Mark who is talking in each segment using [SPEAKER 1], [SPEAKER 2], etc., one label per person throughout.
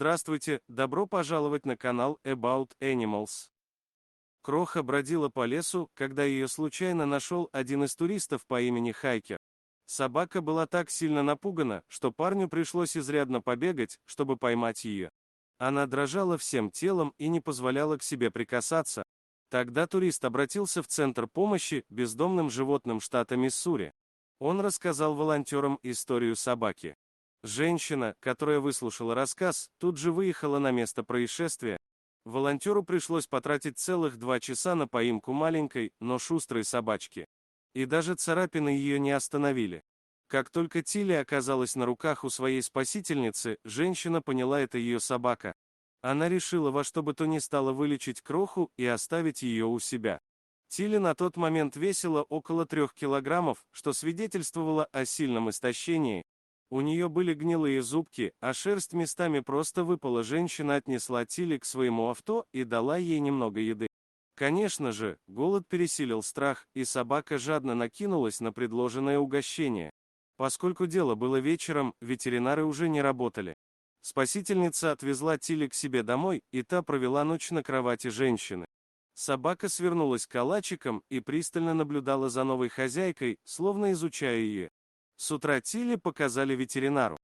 [SPEAKER 1] Здравствуйте, добро пожаловать на канал About Animals. Кроха бродила по лесу, когда ее случайно нашел один из туристов по имени Хайкер. Собака была так сильно напугана, что парню пришлось изрядно побегать, чтобы поймать ее. Она дрожала всем телом и не позволяла к себе прикасаться. Тогда турист обратился в Центр помощи бездомным животным штата Миссури. Он рассказал волонтерам историю собаки. Женщина, которая выслушала рассказ, тут же выехала на место происшествия. Волонтеру пришлось потратить целых 2 часа на поимку маленькой, но шустрой собачки. И даже царапины ее не остановили. Как только Тилли оказалась на руках у своей спасительницы, женщина поняла, это ее собака. Она решила во что бы то ни стало вылечить Кроху и оставить ее у себя. Тилли на тот момент весила около 3 килограммов, что свидетельствовало о сильном истощении. У нее были гнилые зубки, а шерсть местами просто выпала. Женщина отнесла Тилли к своему авто и дала ей немного еды. Конечно же, голод пересилил страх, и собака жадно накинулась на предложенное угощение. Поскольку дело было вечером, ветеринары уже не работали. Спасительница отвезла Тилли к себе домой, и та провела ночь на кровати женщины. Собака свернулась калачиком и пристально наблюдала за новой хозяйкой, словно изучая ее. С утра Тилли показали ветеринару.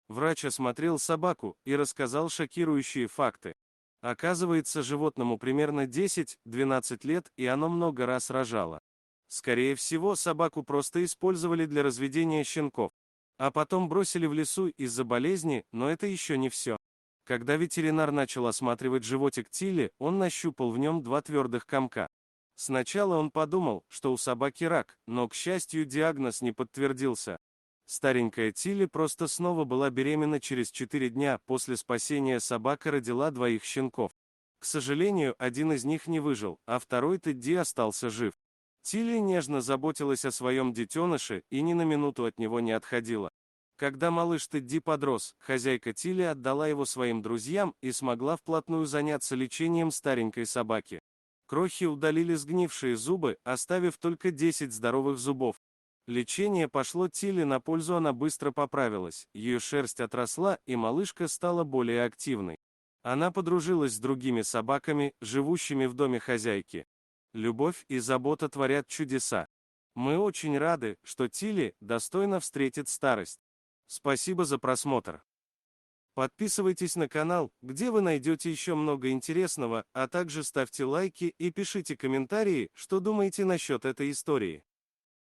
[SPEAKER 1] Врач осмотрел собаку и рассказал шокирующие факты. Оказывается, животному примерно 10-12 лет, и оно много раз рожало. Скорее всего, собаку просто использовали для разведения щенков. А потом бросили в лесу из-за болезни, но это еще не все. Когда ветеринар начал осматривать животик Тилли, он нащупал в нем 2 твердых комка. Сначала он подумал, что у собаки рак, но, к счастью, диагноз не подтвердился. Старенькая Тилли просто снова была беременна. Через 4 дня после спасения собака родила 2 щенков. К сожалению, один из них не выжил, а второй Тедди остался жив. Тилли нежно заботилась о своем детеныше и ни на минуту от него не отходила. Когда малыш Тедди подрос, хозяйка Тилли отдала его своим друзьям и смогла вплотную заняться лечением старенькой собаки. Крохи удалили сгнившие зубы, оставив только 10 здоровых зубов. Лечение пошло Тилли на пользу, она быстро поправилась, ее шерсть отросла, и малышка стала более активной. Она подружилась с другими собаками, живущими в доме хозяйки. Любовь и забота творят чудеса. Мы очень рады, что Тилли достойно встретит старость. Спасибо за просмотр. Подписывайтесь на канал, где вы найдете еще много интересного, а также ставьте лайки и пишите комментарии, что думаете насчет этой истории.